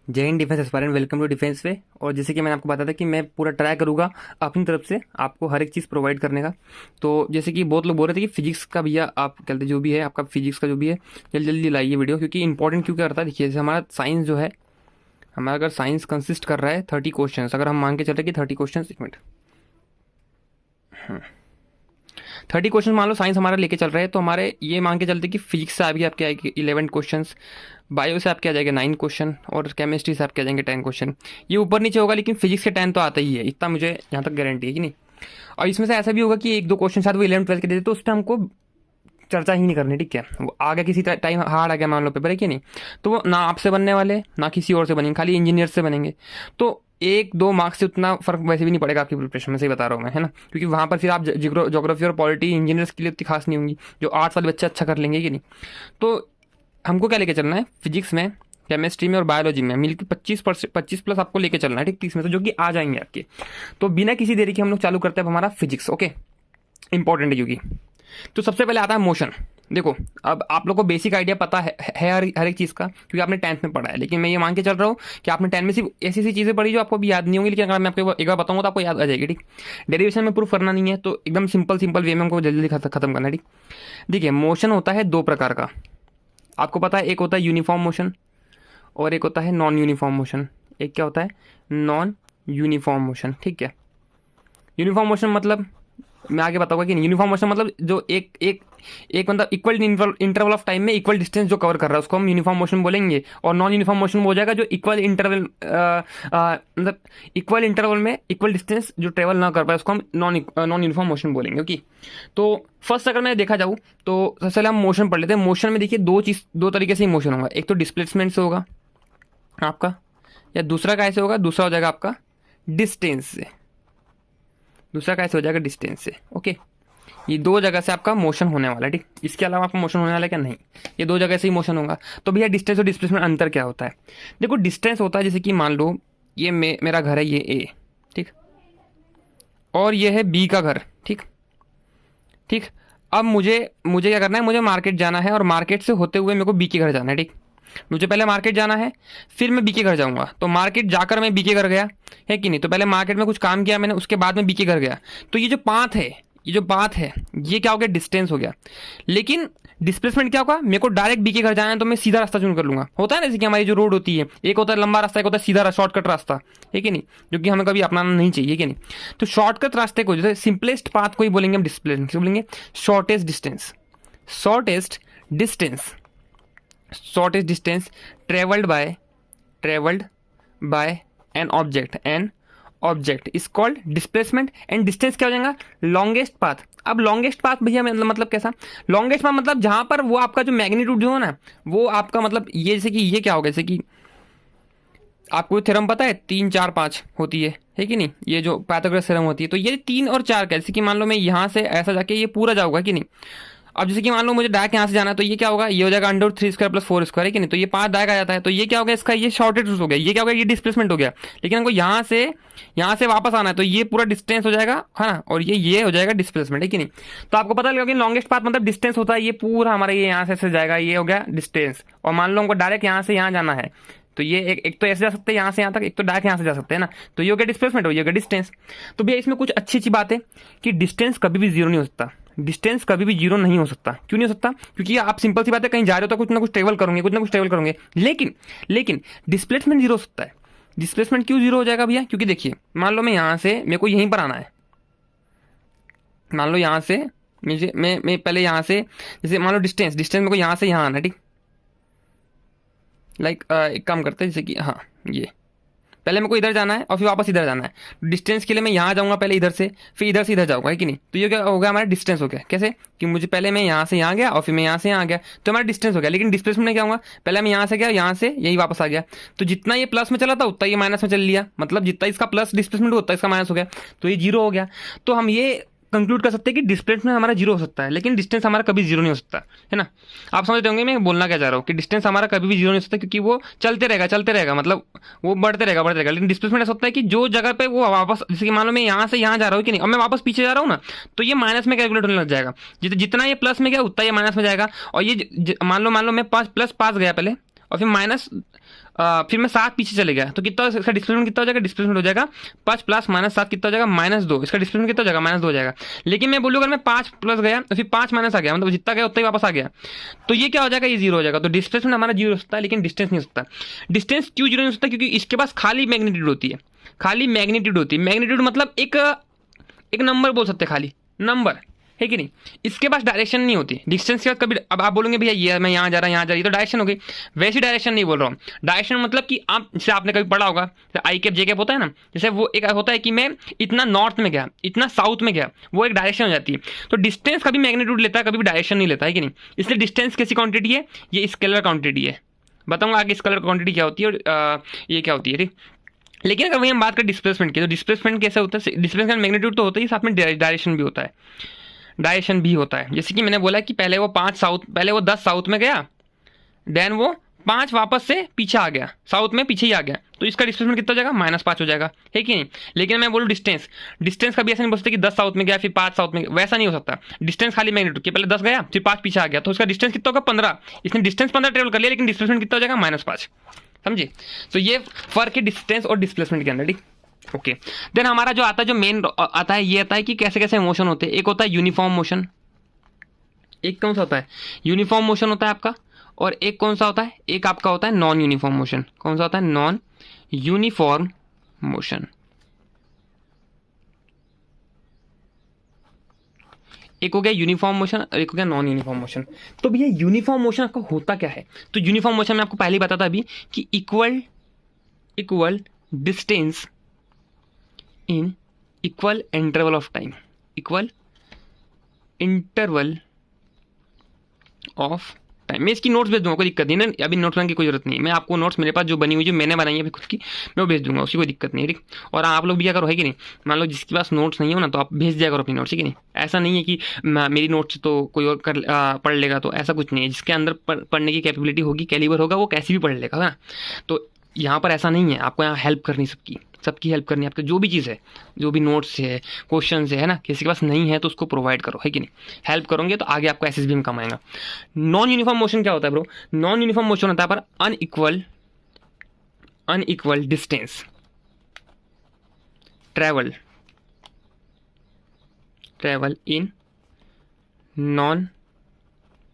जय हिंद defence aspirant, welcome to defence way. और जैसे कि मैंने आपको बताया था कि मैं पूरा ट्राई करूंगा अपनी तरफ से आपको हर एक चीज़ प्रोवाइड करने का। तो जैसे कि बहुत लोग बोल रहे थे कि फिजिक्स का भैया आप कहते जो भी है आपका फिजिक्स का जो भी है जल्दी जल्दी लाइए वीडियो, क्योंकि इंपॉर्टेंट क्यों करता है। देखिए जैसे हमारा साइंस जो है, हमारा अगर साइंस कंसिस्ट कर रहा है 30 क्वेश्चन, अगर हम मान के चल रहे कि 30 क्वेश्चन, एक मिनट, 30 क्वेश्चन मान लो साइंस हमारा लेके चल रहा है, तो हमारे ये मान के चलते कि फिजिक्स से अभी आपके आएगी 11 क्वेश्चन, बायो से आपके आ जाएंगे 9 क्वेश्चन और केमिस्ट्री से आपके आ जाएंगे 10 क्वेश्चन। ये ऊपर नीचे होगा लेकिन फिजिक्स के 10 तो आता ही है, इतना मुझे यहाँ तक गारंटी है कि नहीं। और इसमें से ऐसा भी होगा कि एक दो क्वेश्चन शायद वो 11 12 के देते, तो उस पर हमको चर्चा ही नहीं करनी, ठीक है। वो आ गया किसी टाइम हार्ड आ गया मान लो पेपर है कि नहीं, तो वो ना आपसे बनने वाले ना किसी और से बनेंगे, खाली इंजीनियर से बनेंगे। तो एक दो मार्क्स से उतना फर्क वैसे भी नहीं पड़ेगा आपकी प्रिपरेशन में, सही बता रहा हूँ मैं, है ना। क्योंकि वहाँ पर फिर आप ज्योग्राफी और पॉलिटी इंजीनियर्स के लिए इतनी खास नहीं होंगी, जो आर्ट्स वाले बच्चे अच्छा कर लेंगे कि नहीं। तो हमको क्या लेके चलना है, फिजिक्स में, केमिस्ट्री में और बायोलॉजी में मिलकर 25 प्लस आपको लेके चलना है, ठीक, 30 में से जो कि आ जाएंगे आपके। तो बिना किसी देरी के हम लोग चालू करते हैं हमारा फिजिक्स। ओके, इंपॉर्टेंट है क्योंकि तो सबसे पहले आता है मोशन। देखो अब आप लोग को बेसिक आइडिया पता है हर एक चीज़ का, क्योंकि आपने 10th में पढ़ा है। लेकिन मैं ये मान के चल रहा हूँ कि आपने 10 में सिर्फ ऐसी ऐसी चीज़ें पढ़ी जो आपको भी याद नहीं होंगी, लेकिन अगर मैं आपको एक बार बताऊंगा तो आपको याद आ जाएगी, ठीक। डेरिवेशन में प्रूफ करना नहीं है, तो एकदम सिंपल सिंपल वे में हमको जल्दी खत्म करना है, ठीक। देखिए मोशन होता है दो प्रकार का, आपको पता है। एक होता है यूनिफॉर्म मोशन और एक होता है नॉन यूनिफॉर्म मोशन। एक क्या होता है, नॉन यूनिफॉर्म मोशन, ठीक है। यूनिफॉर्म मोशन मतलब मैं आगे बताऊंगा कि नहीं। यूनिफॉर्म मोशन मतलब जो एक एक एक मतलब इक्वल इंटरवल ऑफ टाइम में इक्वल डिस्टेंस जो कवर कर रहा है उसको हम यूनिफॉर्म मोशन बोलेंगे। और नॉन यूनिफॉर्म मोशन हो जाएगा जो इक्वल इंटरवल मतलब इक्वल इंटरवल में इक्वल डिस्टेंस जो ट्रेवल ना कर पाए उसको हम नॉन यूनिफॉर्म मोशन बोलेंगे। ओके, तो फर्स्ट अगर मैं देखा जाऊँ तो सबसे पहले हम मोशन पढ़ लेते हैं। मोशन में देखिए दो तरीके से ही मोशन होगा। एक तो डिस्प्लेसमेंट से होगा आपका, या दूसरा कैसे होगा, दूसरा हो जाएगा आपका डिस्टेंस से। दूसरा कैसे हो जाएगा, डिस्टेंस से। ओके, ये दो जगह से आपका मोशन होने वाला है, ठीक। इसके अलावा आपका मोशन होने वाला है क्या, नहीं, ये दो जगह से ही मोशन होगा। तो भैया डिस्टेंस और डिस्प्लेसमेंट अंतर क्या होता है। देखो डिस्टेंस होता है जैसे कि मान लो ये मेरा घर है, ये ए, ठीक, और ये है बी का घर, ठीक ठीक। अब मुझे मुझे क्या करना है, मुझे मार्केट जाना है और मार्केट से होते हुए मेरे को बी के घर जाना है, ठीक। मुझे पहले मार्केट जाना है फिर मैं बी के घर जाऊंगा। तो मार्केट जाकर मैं बी के घर गया है कि नहीं, तो पहले मार्केट में कुछ काम किया मैंने, उसके बाद में बी के घर गया। तो ये जो पाथ है, ये जो बात है, ये क्या हो गया, डिस्टेंस हो गया। लेकिन डिस्प्लेसमेंट क्या होगा, मेरे को डायरेक्ट बी के घर जाना है तो मैं सीधा रास्ता चुन कर लूंगा। होता है ना, जैसे कि हमारी जो रोड होती है, एक होता है लंबा रास्ता, एक होता है सीधा शॉर्टकट रास्ता, है कि नहीं, जो कि हमें कभी अपनाना नहीं चाहिए, कि नहीं। तो शॉर्टकट रास्ते को, जैसे सिंपलेस्ट पाथ को ही बोलेंगे हम डिस्प्लेसमेंट, बोलेंगे shortest distance. Shortest distance, shortest distance travelled by an object is called displacement. And distance क्या हो जाएगा, लॉन्गेस्ट पाथ। अब लॉन्गेस्ट पाथ भैया मतलब कैसा, लॉन्गेस्ट पाथ मतलब जहां पर वो आपका जो मैग्नीट्यूड जो है ना, वो आपका मतलब ये, जैसे कि ये क्या होगा, जैसे कि आपको थ्योरम पता है 3 4 5 होती है कि नहीं, ये जो पाइथागोरस थ्योरम होती है। तो ये 3 और 4 का, जैसे कि मान लो मैं यहाँ से ऐसा जाके ये पूरा जाऊंगा कि नहीं। अब जैसे कि मान लो मुझे डायरेक्ट यहाँ से जाना है, तो ये क्या होगा, ये हो जाएगा √3² + 4² है कि नहीं। तो ये 5 डायरेक्ट आ जाता है, तो ये क्या हो गया, इसका ये शॉर्टेज हो गया। ये क्या हो गया, ये डिस्प्लेसमेंट हो गया। लेकिन हमको यहाँ से वापस आना है, तो ये पूरा डिस्टेंस हो जाएगा, है ना, और ये हो जाएगा डिस्प्लेसमेंट, है कि नहीं। तो आपको पता लगा कि लॉन्गेस्ट पाथ मतलब डिस्टेंस होता है, ये पूरा हमारा ये यहाँ से जाएगा, ये हो गया डिस्टेंस। और मान लो हमको डायरेक्ट यहाँ से यहाँ जाना है, तो ये एक तो ऐसे जा सकते हैं यहाँ से यहाँ तक, एक तो डायरेक्ट यहाँ से जा सकते हैं ना। तो ये हो गया डिस्प्लेसमेंट, हो गया डिस्टेंस। तो भैया इसमें कुछ अच्छी अच्छी बात है कि डिस्टेंस कभी भी जीरो नहीं हो सकता। डिस्टेंस कभी भी जीरो नहीं हो सकता। क्यों नहीं हो सकता, क्योंकि आप सिंपल सी बात है, कहीं जा रहे हो तो कुछ ना कुछ ट्रेवल करोगे, लेकिन डिस्प्लेसमेंट जीरो हो सकता है। डिस्प्लेसमेंट क्यों जीरो हो जाएगा भैया, क्योंकि देखिए मान लो मैं यहाँ से, मेरे को यहीं पर आना है, मान लो यहाँ से मुझे मैं पहले यहाँ से, जैसे मान लो डिस्टेंस मेरे को यहाँ से यहाँ आना है, ठीक। एक काम करते हैं, जैसे कि हाँ, ये पहले मेरे को इधर जाना है और फिर वापस इधर जाना है। डिस्टेंस के लिए मैं यहाँ जाऊँगा पहले इधर से, फिर इधर से इधर जाऊँगा, है कि नहीं। तो ये क्या हो गया, हमारा डिस्टेंस हो गया। कैसे कि मुझे पहले मैं यहाँ से यहाँ गया और फिर मैं यहाँ से यहाँ गया, तो हमारा डिस्टेंस हो गया। लेकिन डिस्प्लेसमेंट में क्या होगा, पहले मैं यहाँ से गया, यहाँ से यही वापस आ गया। तो जितना ये प्लस में चला था उतना ये माइनस में चल लिया, मतलब जितना इसका प्लस डिस्प्लेसमेंट होता है इसका माइनस हो गया, तो ये जीरो हो गया। तो हम ये कंक्लूड कर सकते हैं कि डिस्प्लेसमेंट हमारा जीरो हो सकता है, लेकिन डिस्टेंस हमारा कभी जीरो नहीं हो सकता, है ना। आप समझते होंगे मैं बोलना क्या चाह रहा हूँ, कि डिस्टेंस हमारा कभी भी जीरो नहीं हो सकता, क्योंकि वो चलते रहेगा, मतलब वो बढ़ते रहेगा। लेकिन डिस्प्लेसमेंट ऐसा होता है कि जो जगह पे वो वापस, जैसे कि मान लो मैं यहाँ से यहाँ जा रहा हूँ कि नहीं, और मैं वापस पीछे जा रहा हूँ ना, तो ये माइनस में कैलकुलेट होने लग जाएगा। जितना ये प्लस में गया उतना ये माइनस में जाएगा। और ये मान लो मैं 5 + 5 गया पहले, और फिर माइनस फिर मैं 7 पीछे चले गया तो कितना इसका डिस्प्लेसमेंट कितना हो जाएगा, डिस्प्लेसमेंट हो जाएगा 5 प्लस -7 कितना हो जाएगा, -2। इसका डिस्प्लेसमेंट कितना हो जाएगा, -2 हो जाएगा। लेकिन मैं बोलूँ अगर मैं 5 प्लस गया तो फिर 5 माइनस आ गया, मतलब जितना गया उतना ही वापस आ गया, तो ये क्या हो जाएगा, ये 0 हो जाएगा। तो डिस्प्लेसमेंट हमारा 0 हो सकता है लेकिन डिस्टेंस नहीं हो सकता। डिस्टेंस क्यों 0 नहीं हो सकता, क्योंकि इसके पास खाली मैग्नीट्यूड होती है, खाली मैग्नीट्यूड होती है। मैग्नीट्यूड मतलब एक नंबर बोल सकते हैं, खाली नंबर है कि नहीं। इसके पास डायरेक्शन नहीं होती। डिस्टेंस के बाद कभी अब आप बोलोगे भैया ये मैं यहाँ जा रहा यहाँ जा रही, तो डायरेक्शन हो गई। वैसी डायरेक्शन नहीं बोल रहा हूँ। डायरेक्शन मतलब कि आप जैसे आपने कभी पढ़ा होगा आई कैप जे कैप होता है ना, जैसे वो एक होता है कि मैं इतना नॉर्थ में गया, इतना साउथ में गया, वो एक डायरेक्शन हो जाती है। तो डिस्टेंस कभी मैग्नीट्यूड लेता है, कभी भी डायरेक्शन नहीं लेता है कि नहीं। इसलिए डिस्टेंस कैसी क्वांटिटी है, ये स्केलर क्वांटिटी है। बताऊंगा आगे स्केलर क्वांटिटी क्या होती है और ये क्या होती है, ठीक। लेकिन अगर वही हम बात करें डिस्प्लेसमेंट की, तो डिस्प्लेसमेंट कैसे होता है, डिस्प्लेसमेंट मैग्नीट्यूड तो होता ही, साथ में डायरेक्शन भी होता है, डायरेक्शन भी होता है। जैसे कि मैंने बोला कि पहले वो 10 साउथ में गया, देन वो 5 वापस से पीछे आ गया, साउथ में पीछे ही आ गया, तो इसका डिस्प्लेसमेंट कितना हो जाएगा, -5 हो जाएगा, है कि नहीं। लेकिन मैं बोलूँ डिस्टेंस कभी ऐसा नहीं बोल सकते कि 10 साउथ में गया फिर 5 साउथ में, वैसा नहीं हो सकता। डिस्टेंस खाली मैग्नीट्यूड कि पहले 10 गया फिर 5 पीछे आ गया, तो उसका डिस्टेंस कितना होगा, 15। इसने डिस्टेंस 15 ट्रेवल कर लिया लेकिन डिस्प्लेसमेंट कितना हो जाएगा, -5। समझे। तो ये फर्क है डिस्टेंस और डिस्प्लेसमेंट के अंदर, ठीक। ओके, देन हमारा जो आता है, जो मेन आता है, ये आता है कि कैसे कैसे मोशन होते हैं। एक होता है यूनिफॉर्म मोशन, एक कौन सा होता है, यूनिफॉर्म मोशन होता है आपका, और एक कौन सा होता है, एक आपका होता है नॉन यूनिफॉर्म मोशन। कौन सा होता है, नॉन यूनिफॉर्म मोशन। एक हो गया यूनिफॉर्म मोशन और एक हो गया नॉन यूनिफॉर्म मोशन। तो भैया यूनिफॉर्म मोशन आपका होता क्या है, तो यूनिफॉर्म मोशन में आपको पहले ही बताया था अभी कि equal distance in equal interval of time, equal interval of time. मैं इसकी नोट्स भेज दूंगा, कोई दिक्कत नहीं ना, अभी नोट्स बनाने की कोई जरूरत नहीं। मैं आपको नोट्स मेरे पास जो बनी हुई, जो मैंने बनाई है अभी खुद की, मैं वो भेज दूंगा, उसकी कोई दिक्कत नहीं है, ठीक। और आप लोग भी क्या करो, है कि नहीं, मान लो जिसके पास नोट्स नहीं हो ना, तो आप भेज दिया करो अपनी नोट्स, ठीक है नहीं। ऐसा नहीं है कि मेरी नोट्स तो कोई और पढ़ लेगा, तो ऐसा कुछ नहीं है। जिसके अंदर पढ़ने की कैपेबिलिटी होगी, कैलिबर होगा, वो कैसे भी पढ़ लेगा, है ना। तो यहाँ पर ऐसा नहीं है, आपको यहाँ हेल्प करनी सबकी हेल्प करनी है। आपको जो भी चीज़ है, जो भी नोट्स है, क्वेश्चन है ना, किसी के पास नहीं है तो उसको प्रोवाइड करो, है कि नहीं। हेल्प करोगे तो आगे आपको एसएसबी में काम आएगा। नॉन यूनिफॉर्म मोशन क्या होता है ब्रो, नॉन यूनिफॉर्म मोशन होता है पर unequal distance travel in non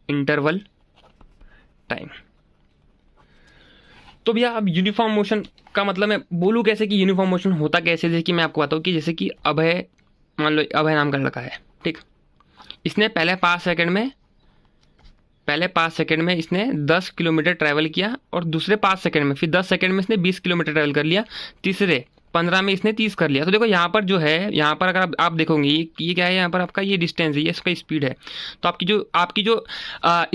interval time. तो भैया अब यूनिफॉर्म मोशन का मतलब मैं बोलूँ कैसे कि यूनिफॉर्म मोशन होता कैसे। जैसे कि मैं आपको बताऊँ कि जैसे कि अभय, मान लो अभय नाम का लड़का है, ठीक। इसने पहले 5 सेकंड में इसने 10 किलोमीटर ट्रैवल किया, और दूसरे 5 सेकंड में, फिर 10 सेकंड में इसने 20 किलोमीटर ट्रैवल कर लिया, तीसरे 15 में इसने 30 कर लिया। तो देखो यहाँ पर जो है, यहाँ पर अगर आप देखोगे ये क्या है, यहाँ पर आपका ये डिस्टेंस है, ये इसका स्पीड है। तो आपकी जो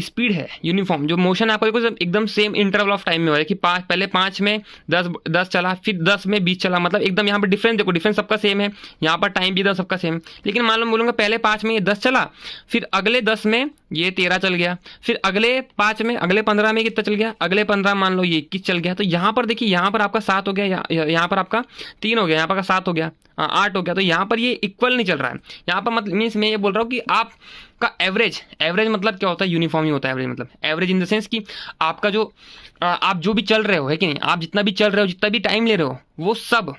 स्पीड है, यूनिफॉर्म जो मोशन है, आपको देखो एकदम सेम इंटरवल ऑफ टाइम में हो रहा है कि पहले 5 में 10 चला, फिर 10 में 20 चला, मतलब एकदम यहाँ पर डिफरेंस देखो, डिफरेंस सबका सेम है, यहाँ पर टाइम भी एकदम सबका सेम है। लेकिन मान लो बोलूँगा पहले 5 में ये 10 चला, फिर अगले 10 में ये 13 चल गया, फिर अगले 5 में, अगले 15 में कितना चल गया, अगले 15 मान लो ये 21 चल गया। तो यहाँ पर देखिए, यहाँ पर आपका 7 हो गया, यहाँ पर आपका 3 हो गया, यहाँ पर 7 हो गया, 8 हो गया। तो यहाँ पर ये इक्वल नहीं चल रहा है। यहाँ पर मतलब मीन्स मैं ये बोल रहा हूँ कि आपका एवरेज मतलब क्या होता है, यूनिफॉर्म ही होता है एवरेज। मतलब एवरेज इन द सेंस कि आपका जो आप जो भी चल रहे हो, है कि नहीं, आप जितना भी चल रहे हो, जितना भी टाइम ले रहे हो, वो सब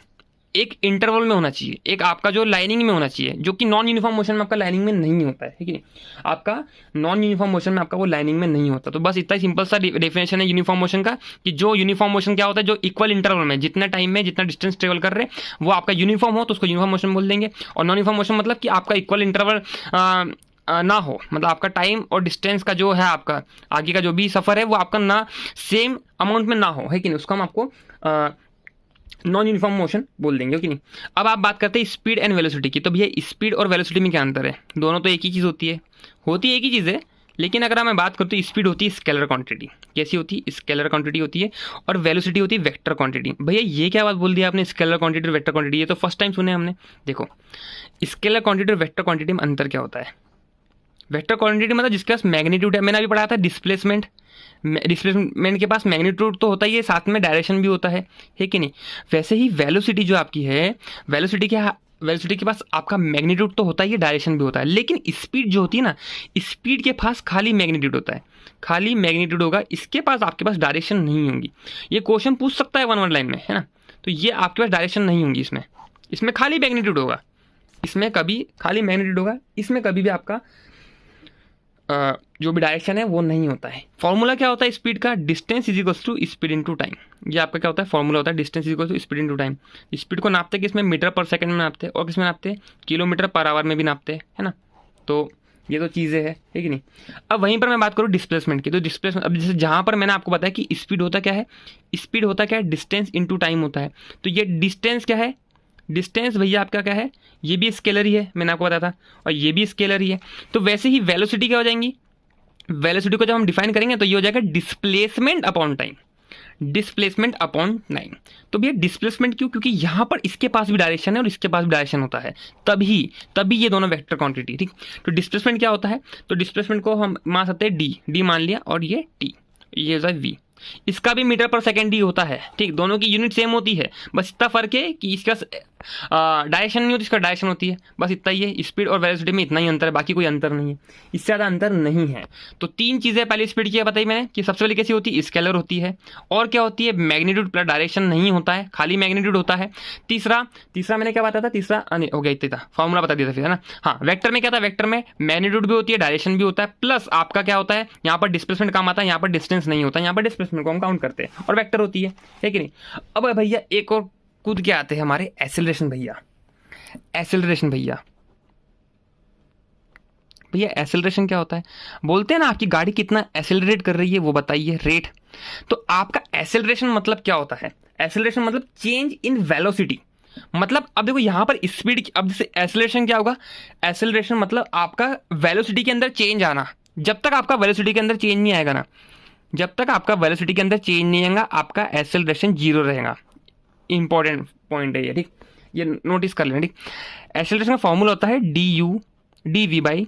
एक इंटरवल में होना चाहिए, एक आपका जो लाइनिंग में होना चाहिए, जो कि नॉन यूनिफॉर्म मोशन में आपका लाइनिंग में नहीं होता है कि नहीं। आपका नॉन यूनिफॉर्म मोशन में आपका वो लाइनिंग में नहीं होता। तो बस इतना ही सिंपल सा डेफिनेशन है यूनिफॉर्म मोशन का, कि जो यूनिफॉर्म मोशन क्या होता है, जो इक्वल इंटरवल में जितना टाइम में जितना डिस्टेंस ट्रेवल कर रहे हैं वो आपका यूनिफॉर्म हो, तो उसको यूनिफॉर्म मोशन बोल देंगे। और नॉन यूनिफॉर्म मोशन मतलब कि आपका इक्वल इंटरवल ना हो, मतलब आपका टाइम और डिस्टेंस का जो है, आपका आगे का जो भी सफ़र है वो आपका ना सेम अमाउंट में ना हो, है कि नहीं, उसको हम आपको नॉन यूनिफॉर्म मोशन बोल देंगे, कि नहीं। अब आप बात करते हैं स्पीड एंड वेलोसिटी की। तो भैया स्पीड और वेलोसिटी में क्या अंतर है, दोनों तो एक ही चीज़ होती है एक ही चीज़ है। लेकिन अगर मैं बात करता हूँ, स्पीड होती है स्केलर क्वांटिटी। कैसी होती है, स्केलर क्वांटिटी होती है, और वेलोसिटी होती है वेक्टर क्वांटिटी। भैया ये क्या बात बोल दी आपने, स्केलर क्वांटिटी और वेक्टर क्वांटिटी, ये तो फर्स्ट टाइम सुने हमने। देखो स्केलर क्वांटिटी और वेक्टर क्वांटिटी में अंतर क्या होता है। वेक्टर क्वांटिटी मतलब जिसके पास मैग्नीट्यूड है, मैंने अभी पढ़ा था डिस्प्लेसमेंट के पास मैग्नीट्यूड तो होता ही है, साथ में डायरेक्शन भी होता है कि नहीं। वैसे ही वेलोसिटी जो आपकी है, वेलोसिटी क्या वेलोसिटी के पास आपका मैग्नीट्यूड तो होता ही है, डायरेक्शन भी होता है, लेकिन स्पीड जो होती है ना, स्पीड के पास खाली मैग्नीट्यूड होता है, खाली मैग्नीट्यूड होगा, इसके पास आपके पास डायरेक्शन नहीं होगी। ये क्वेश्चन पूछ सकता है वन वन लाइन में, है ना। तो ये आपके पास डायरेक्शन नहीं होगी, इसमें खाली मैग्नीट्यूड होगा, इसमें कभी खाली मैग्नीट्यूड होगा, इसमें कभी भी आपका जो भी डायरेक्शन है वो नहीं होता है। फॉर्मूला क्या होता है स्पीड का, distance is equals to speed into time. ये आपका क्या होता है, फॉर्मूला होता है, distance is equals to speed into time. Speed को नापते किसमें, मीटर पर सेकंड में नापते हैं, और किसमें नापते हैं, किलोमीटर पर आवर में भी नापते हैं, है ना। तो ये तो चीज़ें हैं, है कि नहीं। अब वहीं पर मैं बात करूँ डिस्प्लेसमेंट की, तो डिस्प्लेसमेंट, अब जैसे जहाँ पर मैंने आपको बताया कि स्पीड होता क्या है, स्पीड होता क्या है, डिस्टेंस इनटू टाइम होता है। तो ये डिस्टेंस क्या है, डिस्टेंस भैया आपका क्या है, ये भी स्केलर ही है, मैंने आपको बताया था, और ये भी स्केलर ही है। तो वैसे ही वेलोसिटी क्या हो जाएंगी, वेलोसिटी को जब हम डिफाइन करेंगे तो ये हो जाएगा displacement upon time, displacement upon time. तो भैया डिस्प्लेसमेंट क्यों, क्योंकि यहाँ पर इसके पास भी डायरेक्शन है और इसके पास भी डायरेक्शन होता है, तभी ये दोनों वेक्टर क्वांटिटी, ठीक। तो डिस्प्लेसमेंट क्या होता है, तो डिस्प्लेसमेंट को हम मान सकते हैं डी मान लिया, और ये टी, ये जो है वी, इसका भी मीटर पर सेकेंड डी होता है, ठीक। दोनों की यूनिट सेम होती है, बस इतना फर्क है कि इसका डायरेक्शन नहीं होती, इसका डायरेक्शन होती है, बस इतना ही है। स्पीड और वेलोसिटी में इतना ही अंतर है, बाकी कोई अंतर नहीं है, इससे ज़्यादा अंतर नहीं है। तो तीन चीज़ें पहले स्पीड की बताई मैंने कि सबसे पहले कैसी होती है, स्केलर होती है, और क्या होती है, मैग्नीट्यूड प्लस डायरेक्शन नहीं होता है, खाली मैग्नीट्यूड होता है। तीसरा मैंने क्या बताया था, तीसरा हो गया इतना फॉर्मूला बता दिया था फिर, है ना। हाँ, वेक्टर में क्या था, वेक्टर में मैग्नीट्यूड भी होती है, डायरेक्शन भी होता है, प्लस आपका क्या होता है, यहाँ पर डिस्प्लेसमेंट काम आता है, यहाँ पर डिस्टेंस नहीं होता, यहाँ पर डिस्प्लेसमेंट को हम काउंट करते हैं, और वेक्टर होती है कि नहीं। अब भैया एक और कूद के आते हैं हमारे एक्सेलरेशन भैया, एक्सेलरेशन भैया एक्सेलरेशन क्या होता है, बोलते हैं ना आपकी गाड़ी कितना एक्सेलरेट कर रही है वो बताइए, रेट। तो आपका एक्सेलरेशन मतलब क्या होता है, एक्सेलरेशन मतलब चेंज इन वेलोसिटी। मतलब अब देखो यहाँ पर स्पीड, अब जैसे एक्सेलरेशन क्या होगा, एक्सेलरेशन मतलब आपका वेलोसिटी के अंदर चेंज आना। जब तक आपका वेलोसिटी के अंदर चेंज नहीं आएगा ना, जब तक आपका वेलोसिटी के अंदर चेंज नहीं आएगा, आपका एक्सेलरेशन जीरो रहेगा। इंपॉर्टेंट पॉइंट है ये, ठीक, ये नोटिस कर लेना, ठीक। एक्सेलरेशन का फॉर्मूला होता है d u d v by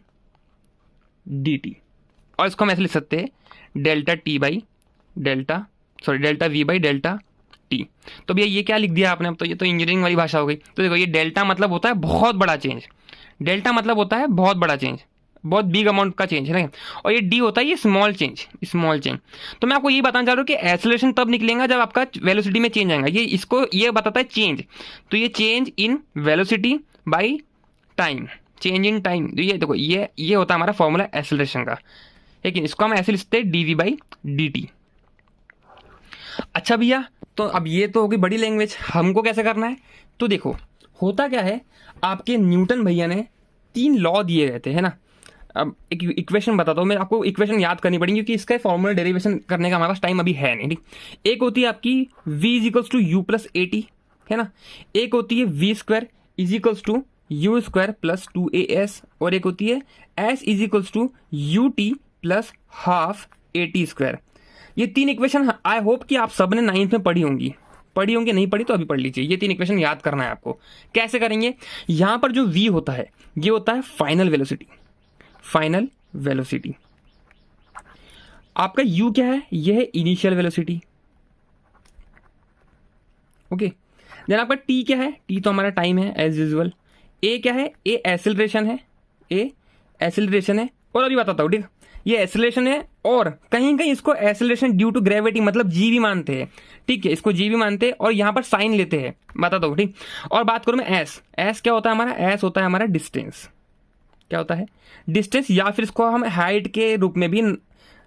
d t, और इसको हम ऐसे लिख सकते हैं delta v by delta t. तो भैया ये क्या लिख दिया आपने, अब तो ये तो इंजीनियरिंग वाली भाषा हो गई। तो देखो ये डेल्टा मतलब होता है बहुत बड़ा चेंज, डेल्टा मतलब होता है बहुत बड़ा चेंज, बहुत बिग अमाउंट का चेंज है, और ये डी होता है ये स्मॉल चेंज। तो मैं आपको ये बताना चाह रहा हूँ कि एक्सेलरेशन तब निकलेगा जब आपका वेलोसिटी में चेंज आएगा, ये बताता है चेंज। तो ये change in velocity by time, change in time. तो ये देखो ये होता है हमारा फॉर्मूला एक्सेलरेशन का, लेकिन इसको हम ऐसे लिखते हैं d v by d t. अच्छा भैया, तो अब ये तो होगी बड़ी लैंग्वेज, हमको कैसे करना है। तो देखो होता क्या है, आपके न्यूटन भैया ने 3 लॉ दिए गए थे, है ना। अब एक इक्वेशन बताता हूँ मैं आपको, इक्वेशन याद करनी पड़ेगी क्योंकि इसका फॉर्मूला डेरिवेशन करने का हमारे पास टाइम अभी है नहीं, ठीक। एक होती है आपकी v is equals to u plus a t, है ना। एक होती है v square is equals to u square plus 2as, और एक होती है s is equals to u t plus half a t square. ये 3 इक्वेशन आई होप कि आप सब ने 9th में पढ़ी होंगी, नहीं पढ़ी तो अभी पढ़ लीजिए। ये 3 इक्वेशन याद करना है आपको। कैसे करेंगे, यहाँ पर जो v होता है ये होता है फाइनल वेलोसिटी। आपका u क्या है, यह है इनिशियल वेलोसिटी, ओके। देन आपका t क्या है, t तो हमारा टाइम है एज यूजुअल। a क्या है, a एक्सेलरेशन है, और अभी बताता हूँ, ठीक। ये एक्सेलरेशन है, और कहीं कहीं इसको एक्सेलरेशन ड्यू टू ग्रेविटी मतलब जी भी मानते हैं, ठीक है, इसको जी भी मानते हैं, और यहाँ पर साइन लेते हैं, बताता हूँ, ठीक। और बात करूँ मैं एस क्या होता है हमारा, एस होता है हमारा डिस्टेंस, क्या होता है डिस्टेंस, या फिर इसको हम हाइट के रूप में भी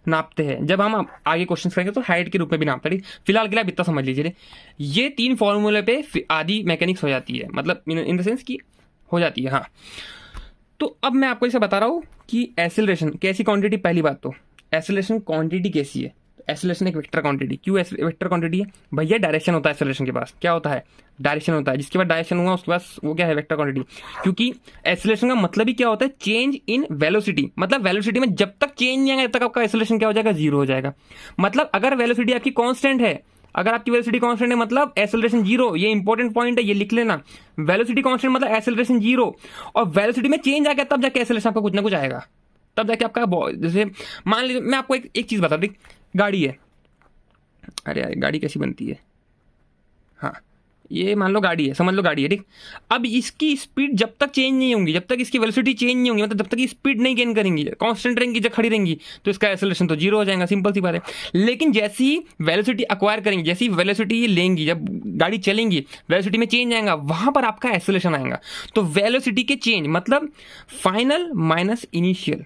नापते हैं। जब हम आगे क्वेश्चन करेंगे तो हाइट के रूप में भी नापते हैं, ठीक। फिलहाल के लिए आप इतना समझ लीजिए, ये 3 फॉर्मूले पे आधी मैकेनिक्स हो जाती है, मतलब इन द सेंस की हो जाती है। हाँ, तो अब मैं आपको इसे बता रहा हूँ कि एक्सेलरेशन कैसी क्वांटिटी, पहली बात तो एक्सेलरेशन क्वांटिटी कैसी है। एक्सेलरेशन एक वेक्टर क्वांटिटी, क्यों वेक्टर क्वांटिटी है भैया, डायरेक्शन होता है एक्सेलरेशन के पास, क्या होता है डायरेक्शन होता है, जिसके बाद डायरेक्शन हुआ उसके पास वो क्या है वेक्टर क्वांटिटी। क्योंकि एक्सेलरेशन का मतलब ही क्या होता है, चेंज इन वेलोसिटी, मतलब वेलोसिटी में जब तक चेंज नहीं आएगा तब तक आपका एक्सेलरेशन क्या हो जाएगा, जीरो हो जाएगा। मतलब अगर वेलोसिटी आपकी कांस्टेंट है, अगर आपकी वेलोसिटी कांस्टेंट है मतलब एक्सेलरेशन जीरो, ये इंपॉर्टेंट पॉइंट है, ये लिख लेना। वेलोसिटी कांस्टेंट मतलब एक्सेलरेशन जीरो, और वेलोसिटी में चेंज आ गया तब जाके एक्सेलरेशन आपका कुछ ना कुछ आएगा, तब जाके आपका, जैसे मान लीजिए मैं आपको एक चीज बता दूं, गाड़ी है, अरे यार गाड़ी कैसी बनती है, हाँ ये मान लो गाड़ी है, समझ लो गाड़ी है, ठीक। अब इसकी स्पीड जब तक चेंज नहीं होंगी, जब तक इसकी वेलोसिटी चेंज नहीं होंगी, मतलब जब तक ये स्पीड नहीं गेन करेंगी, कांस्टेंट रहेंगी, जब खड़ी रहेंगी, तो इसका एक्सेलरेशन तो जीरो हो जाएगा, सिंपल सी बात है। लेकिन जैसे ही वेलोसिटी अक्वायर करेंगी, जैसी वेलोसिटी ये लेंगी, जब गाड़ी चलेंगी, वेलोसिटी में चेंज आएगा, वहां पर आपका एक्सेलरेशन आएगा। तो वेलोसिटी के चेंज मतलब फाइनल माइनस इनिशियल।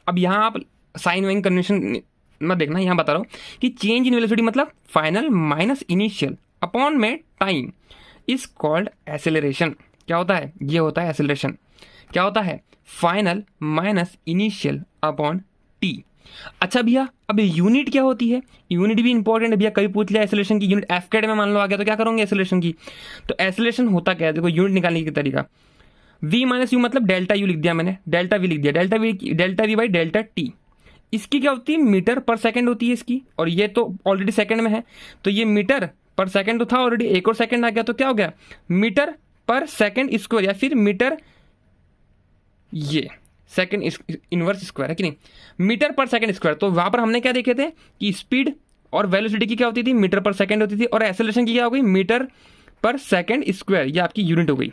अब यहाँ आप साइन वाइन कन्वेंशन मत देखना, यहाँ बता रहा हूँ कि चेंज इन वेलोसिटी मतलब फाइनल माइनस इनिशियल अपॉन में टाइम इज कॉल्ड एक्सेलरेशन। क्या होता है? ये होता है एक्सेलरेशन। क्या होता है? Final minus initial upon T. अच्छा भैया, अब यूनिट क्या होती है? यूनिट भी इंपॉर्टेंट है भैया, कभी पूछ लिया एक्सेलरेशन की यूनिट एफ कैड में मान लो आ गया तो क्या करोगे एक्सेलरेशन की? तो एक्सेलरेशन होता क्या है, देखो यूनिट निकालने का तरीका, v माइनस यू मतलब डेल्टा यू लिख दिया मैंने, डेल्टा वी लिख दिया, delta v by delta T. इसकी क्या होती है? मीटर पर सेकंड होती है इसकी, और ये तो ऑलरेडी सेकंड में है, तो ये मीटर पर सेकंड तो था ऑलरेडी, एक और सेकंड आ गया तो क्या हो गया? मीटर पर सेकंड स्क्वायर, या फिर मीटर, ये सेकंड इनवर्स स्क्वायर है कि नहीं, मीटर पर सेकंड स्क्वायर। तो वहां पर हमने क्या देखे थे कि स्पीड और वेलोसिटी की क्या होती थी? मीटर पर सेकंड होती थी, और एक्सेलरेशन की क्या हो गई? मीटर पर सेकंड स्क्वायर। ये आपकी यूनिट हो गई,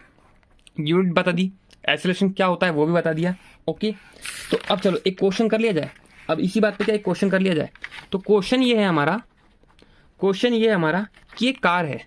यूनिट बता दी, एक्सेलरेशन क्या होता है वो भी बता दिया। ओके, तो अब चलो एक क्वेश्चन कर लिया जाए। अब इसी बात पे क्या एक क्वेश्चन कर लिया जाए। तो क्वेश्चन ये है हमारा, क्वेश्चन ये है हमारा कि एक कार है,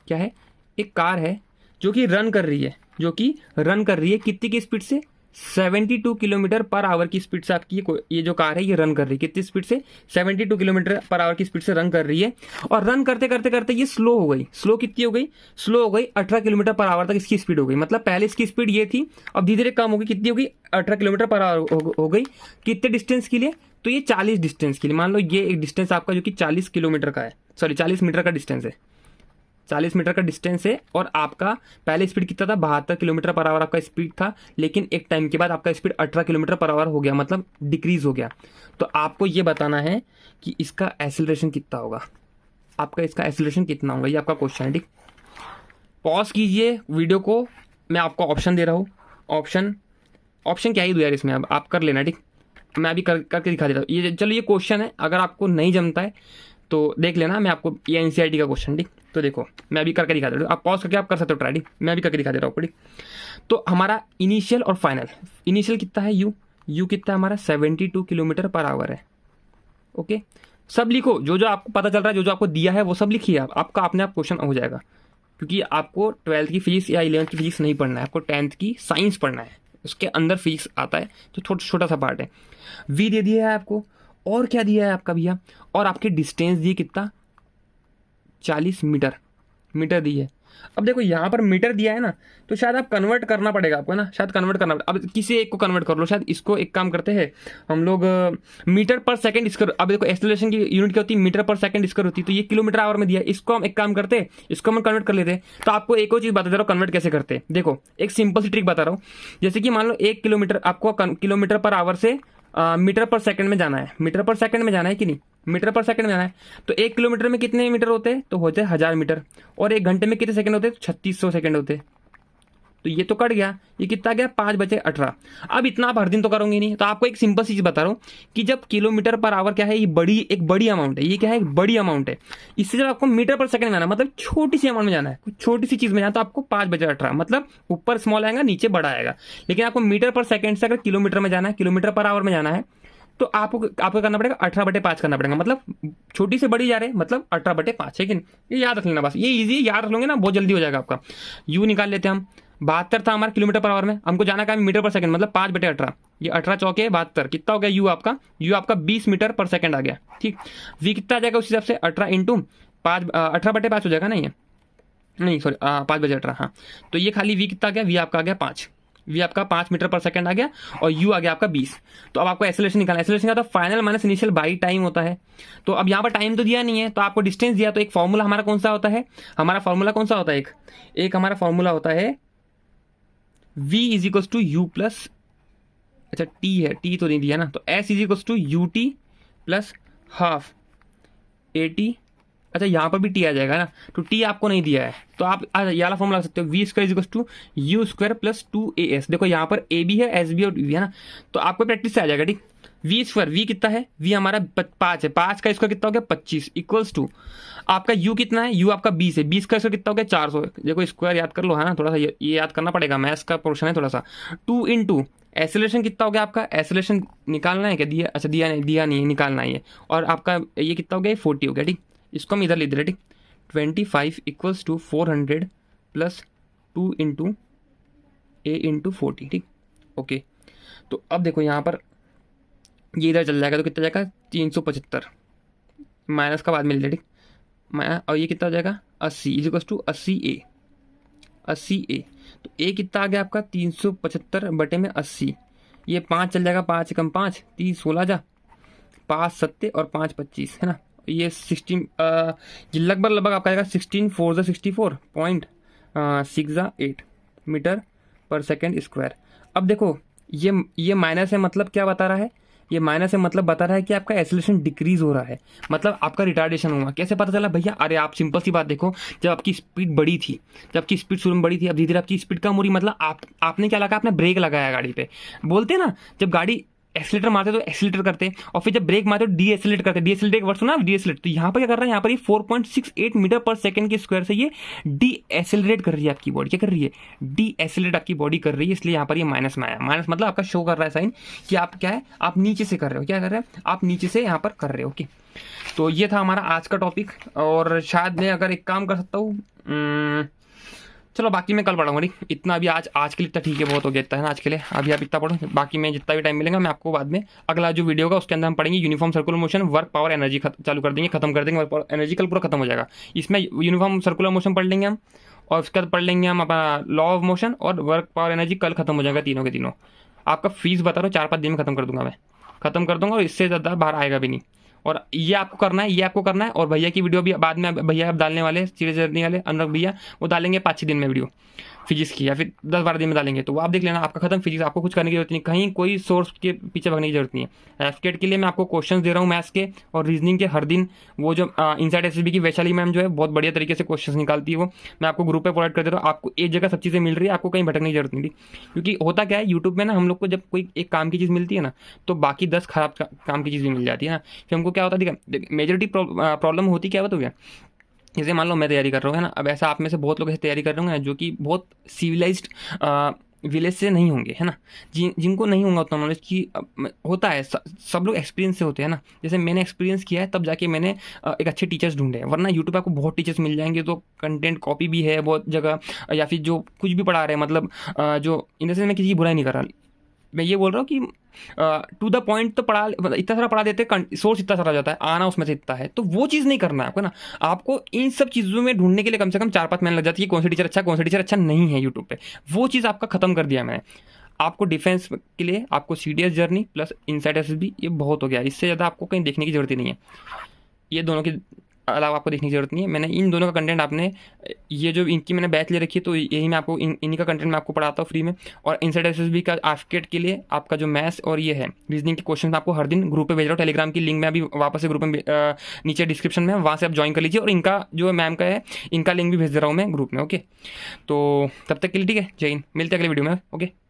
क्या है? एक कार है जो कि रन कर रही है, जो कि रन कर रही है कितनी की स्पीड से? 72 किलोमीटर पर आवर की स्पीड से आपकी ये जो कार है ये रन कर रही है, कितनी स्पीड से? 72 किलोमीटर पर आवर की स्पीड से रन कर रही है। और रन करते करते करते ये स्लो हो गई। स्लो कितनी हो गई? स्लो हो गई 18 किलोमीटर पर आवर तक इसकी स्पीड हो गई। मतलब पहले इसकी स्पीड ये थी, अब धीरे धीरे कम होगी, कितनी हो गई? 18 किलोमीटर पर आवर हो गई। कितने डिस्टेंस के लिए? तो ये 40 डिस्टेंस के लिए। मान लो ये एक डिस्टेंस आपका जो कि 40 किलोमीटर का है, सॉरी 40 मीटर का डिस्टेंस है, 40 मीटर का डिस्टेंस है। और आपका पहले स्पीड कितना था? 72 किलोमीटर पर आवर आपका स्पीड था, लेकिन एक टाइम के बाद आपका स्पीड 18 किलोमीटर पर आवर हो गया, मतलब डिक्रीज हो गया। तो आपको ये बताना है कि इसका एक्सेलरेशन कितना होगा, आपका इसका एक्सेलरेशन कितना होगा, ये आपका क्वेश्चन है, ठीक। पॉज कीजिए वीडियो को, मैं आपको ऑप्शन दे रहा हूँ। ऑप्शन क्या ही दूँ यार इसमें, अब आप कर लेना, ठीक। मैं अभी करके दिखा देता हूँ। ये चलो, ये क्वेश्चन है, अगर आपको नहीं जमता है तो देख लेना, मैं आपको ये एनसीईआरटी का क्वेश्चन, ठीक। तो देखो मैं अभी करके दिखा दे रहा हूँ, आप पॉज करके आप कर सकते हो ट्राई, ठीक। मैं अभी करके दिखा दे रहा हूँ, ठीक। तो हमारा इनिशियल और फाइनल, इनिशियल कितना है? यू कितना हमारा? 72 किलोमीटर पर आवर है। ओके, सब लिखो, जो जो आपको पता चल रहा है, जो जो आपको दिया है वो सब लिखिए आप, आपका अपने आप क्वेश्चन हो जाएगा। क्योंकि आपको 12th की फिजिक्स या 11th की फिजिक्स नहीं पढ़ना है, आपको 10th की साइंस पढ़ना है, उसके अंदर फिजिक्स आता है, तो छोटा सा पार्ट है। वी दे दिया है आपको, और क्या दिया है आपका भैया? और आपके डिस्टेंस दिए कितना? 40 मीटर दी है। अब देखो यहाँ पर मीटर दिया है ना, तो शायद आप कन्वर्ट करना पड़ेगा आपको ना, शायद कन्वर्ट करना पड़ेगा। अब किसी एक को कन्वर्ट कर लो, शायद इसको एक काम करते हैं हम लोग, मीटर पर सेकंड स्क्वायर। अब देखो एक्सेलरेशन की यूनिट क्या होती है? मीटर पर सेकंड स्क्वायर होती है, तो ये किलोमीटर आवर में दिया है, इसको हम एक काम करते हैं, इसको हम कन्वर्ट कर लेते हैं। तो आपको एक और चीज़ बता दे रहा हूँ कन्वर्ट कैसे करते हैं। देखो एक सिंपल सी ट्रिक बता रहा हूँ, जैसे कि मान लो 1 किलोमीटर आपको किलोमीटर पर आवर से मीटर पर सेकंड में जाना है, मीटर पर सेकंड में जाना है कि नहीं? मीटर पर सेकंड में जाना है। तो 1 किलोमीटर में कितने मीटर होते हैं? तो होते हैं 1000 मीटर। और 1 घंटे में कितने सेकंड होते हैं? 3600 सेकंड होते हैं। तो ये तो कट गया, ये कितना गया? 5/18। अब इतना आप हर दिन तो करोगे नहीं, तो आपको एक सिंपल सी चीज बता रहा हूँ कि जब किलोमीटर पर आवर क्या है, ये एक बड़ी अमाउंट है, ये क्या है? एक बड़ी अमाउंट है। इससे जब आपको मीटर पर सेकंड में जाना है, मतलब छोटी सी अमाउंट में जाना है, कुछ छोटी सी चीज में जाना, तो आपको 5/18, मतलब ऊपर स्मॉल आएगा नीचे बड़ा आएगा। लेकिन आपको मीटर पर सेकंड से अगर किलोमीटर में जाना है, किलोमीटर पर आवर में जाना है, तो आपको करना पड़ेगा 18/5 करना पड़ेगा, मतलब छोटी से बड़ी जा रहे हैं, मतलब 18/5 है कि नहीं? ये याद रख लेना बस, ये इजी है, याद रख लोगे ना बहुत जल्दी हो जाएगा आपका। यू निकाल लेते हैं हम, 72 था हमारा किलोमीटर पर आवर में, हमको जाना का मीटर पर सेकंड, मतलब 5/18, ये 18 चौके 72, कितना हो गया? यू आपका 20 मीटर पर सेकंड आ गया, ठीक। वी कितना आ जाएगा उस हिसाब से? 18 इंटू 5, 18/5 हो जाएगा ना, ये नहीं सॉरी 5/18, हाँ। तो ये खाली वी कितना आ गया? वी आपका आ गया 5, वी आपका 5 मीटर पर सेकंड आ गया, और यू आ गया आपका 20। तो अब आपको एक्सेलरेशन निकालना, एक्सेलरेशन का तो final minus initial by time होता है। तो अब यहाँ पर टाइम तो दिया नहीं है, तो आपको डिस्टेंस दिया, तो एक फॉर्मूला हमारा कौन सा होता है? हमारा फॉर्मूला कौन सा होता है? एक हमारा फॉर्मूला होता है v is equal to u plus, अच्छा t है, t तो नहीं दिया ना, तो s is equal to u t plus half a t. अच्छा यहाँ पर भी t आ जाएगा ना, तो t आपको नहीं दिया है, तो आप ये वाला फॉर्मूला लगा सकते हो, v square is equal to u square plus 2as। देखो यहाँ पर a भी है, s भी और v है ना, तो आपको प्रैक्टिस से आ जाएगा, ठीक। वी स्क्वायर, वी कितना है, वी हमारा 5 है, 5 का स्क्वायर कितना हो गया 25 इक्वल्स टू आपका यू कितना है, यू आपका 20 है, 20 का स्क्वायर कितना हो गया 400। देखो स्क्वायर याद कर लो है ना, थोड़ा सा ये याद करना पड़ेगा, मैथ्स का पोर्शन है थोड़ा सा। 2 इंटू एसिलेशन कितना हो गया आपका, एसिलेशन निकालना है क्या, दिया, अच्छा दिया नहीं है, निकालना ही है। और आपका ये कितना हो गया 40 हो गया, ठीक। इसको हम इधर ले दे रहे, ठीक। 25 इक्वल्स टू 400 प्लस 2 इंटू ए इंटू 40, ठीक। ओके, तो अब देखो यहाँ पर ये इधर चल जाएगा तो कितना जाएगा 375 माइनस का बाद में ले, ठीक। और ये कितना हो जाएगा 80 इज टू 80 ए। तो ए कितना आ गया आपका 375 बटे में 80, ये 5 चल जाएगा, 5 कम 5 30 16 जा 5 7 और 5 25 है ना, ये 16 ये लगभग आपका आएगा 16 4 जा 64.6 मीटर पर सेकेंड स्क्वायर। अब देखो ये माइनस है, मतलब क्या बता रहा है, ये माइनस है मतलब बता रहा है कि आपका एसिलेशन डिक्रीज हो रहा है, मतलब आपका रिटार्डेशन हुआ। कैसे पता चला भैया, अरे आप सिंपल सी बात देखो, जब आपकी स्पीड बढ़ी थी, जब आपकी स्पीड शुरू में बढ़ी थी, अब धीरे धीरे आपकी स्पीड कम हो रही, मतलब आपने क्या लगा, आपने ब्रेक लगाया गाड़ी पे। बोलते ना जब गाड़ी एक्सीलेटर मारते तो एक्सीलेटर करते, और फिर जब ब्रेक मारते तो डी एक्सीलेट करते, डी एक्सीलेट एक वर्ड सुना, डी एक्सीलेट। तो यहाँ पर क्या कर रहा है, यहाँ पर ये 4.68 मीटर पर सेकंड के स्क्वायर से ये डी एक्सीलरेट कर रही है आपकी बॉडी, क्या कर रही है, डी एक्सीलरेट आपकी बॉडी कर रही है, इसलिए यहाँ पर ये माइनस में आया। माइनस मतलब आपका शो कर रहा है साइन कि आप क्या है, आप नीचे से कर रहे हो, क्या कर रहे हैं आप नीचे से यहाँ पर कर रहे हो। ओके, तो ये था हमारा आज का टॉपिक, और शायद मैं अगर एक काम कर सकता हूँ, चलो बाकी मैं कल पढ़ाऊंगा, ठीक। इतना अभी आज के लिए इतना ठीक है, बहुत हो गया इतना है ना आज के लिए, अभी आप इतना पढ़ो, बाकी मैं जितना भी टाइम मिलेगा मैं आपको बाद में अगला जो वीडियो होगा उसके अंदर हम पढ़ेंगे uniform circular motion, work power energy चालू कर देंगे, खत्म कर देंगे, वर्क पावर एनर्जी कल पूरा खत्म हो जाएगा। इसमें यूनिफॉर्म सर्कुलर मोशन पढ़ लेंगे हम, और उसके बाद पढ़ लेंगे हम अपना लॉ ऑफ मोशन और वर्क पावर एनर्जी, कल खत्म हो जाएगा तीनों के तीनों। आपका फीस बता रहा हूँ 4-5 दिन में खत्म कर दूंगा, मैं खत्म कर दूंगा, और इससे ज़्यादा बाहर आएगा भी नहीं। और ये आपको करना है, ये आपको करना है। और भैया की वीडियो भी बाद में भैया अब डालने वाले, सीरीज जर्नी वाले अनुराग भैया, वो डालेंगे 5-6 दिन में वीडियो फिजिक्स की, या फिर 10-12 दिन में डालेंगे, तो वो आप देख लेना, आपका खत्म फिजिक्स। आपको कुछ करने की जरूरत नहीं, कहीं कोई सोर्स के पीछे भागने की जरूरत नहीं है। एफकेट के लिए मैं आपको क्वेश्चन दे रहा हूँ मैथ्स के और रीजनिंग के हर दिन। वो जो इनसाइड एसएसबी की वैशाली मैम जो है बहुत बढ़िया तरीके से क्वेश्चन निकालती है, वो मैं आपको ग्रुप पे प्रोवाइड कर दे रहा हूँ। आपको एक जगह सब चीज़ें मिल रही है, आपको कहीं भटकने की जरूरत नहीं। क्योंकि होता क्या है यूट्यूब में ना, हम लोग को जब कोई एक काम की चीज़ मिलती है ना, तो बाकी 10 खराब काम की चीज़ भी मिल जाती है ना। फिर हमको क्या होता है, मेजोरिटी प्रॉब्लम होती क्या होता है, जैसे मान लो मैं तैयारी कर रहा हूँ है ना, अब ऐसा आप में से बहुत लोग ऐसे तैयारी कर रहे होंगे जो कि बहुत सिविलाइज्ड विलेज से नहीं होंगे, है ना, जिनको नहीं होगा उतना नॉलेज की होता है, सब लोग एक्सपीरियंस से होते हैं ना। जैसे मैंने एक्सपीरियंस किया है तब जाके मैंने एक अच्छे टीचर्स ढूंढे हैं, वरना यूट्यूब पे आपको बहुत टीचर्स मिल जाएंगे, तो कंटेंट कॉपी भी है बहुत जगह, या फिर जो कुछ भी पढ़ा रहे हैं, मतलब जो इन सेंस मैं किसी की बुराई नहीं कर रहा, मैं ये बोल रहा हूँ कि टू द पॉइंट तो पढ़ा, मतलब इतना सारा पढ़ा देते हैं, सोर्स इतना सारा जाता है, आना उसमें से इतना है, तो वो चीज़ नहीं करना है आपको ना। आपको इन सब चीज़ों में ढूंढने के लिए कम से कम 4-5 महीने लग जाती है, कौन सा टीचर अच्छा कौन सा टीचर अच्छा नहीं है यूट्यूब पे। वो चीज़ आपका खत्म कर दिया मैंने। आपको डिफेंस के लिए आपको CDS journey plus inside SSB ये बहुत हो गया, इससे ज़्यादा आपको कहीं देखने की जरूरत ही नहीं है। ये दोनों की अलावा आपको देखने की जरूरत नहीं है। मैंने इन दोनों का कंटेंट, आपने ये जो इनकी मैंने बैच ले रखी है, तो यही मैं आपको इन्हीं का कंटेंट मैं आपको पढ़ाता हूँ फ्री में। और इनसाइड एसएसबी का एफकेट के लिए आपका जो मैथ्स और ये है रीजनिंग के क्वेश्चन मैं आपको हर दिन ग्रुप पे भेज रहा हूँ। टेलीग्राम की लिंक मैं अभी वापस से ग्रुप में नीचे डिस्क्रिप्शन में, वहाँ से आप ज्वाइन कर लीजिए। और इनका जो मैम का है, इनका लिंक भी भेज दे रहा हूँ मैं ग्रुप में। ओके, तो तब तक के लिए ठीक है, जय हिंद, मिलते हैं अगले वीडियो में। ओके।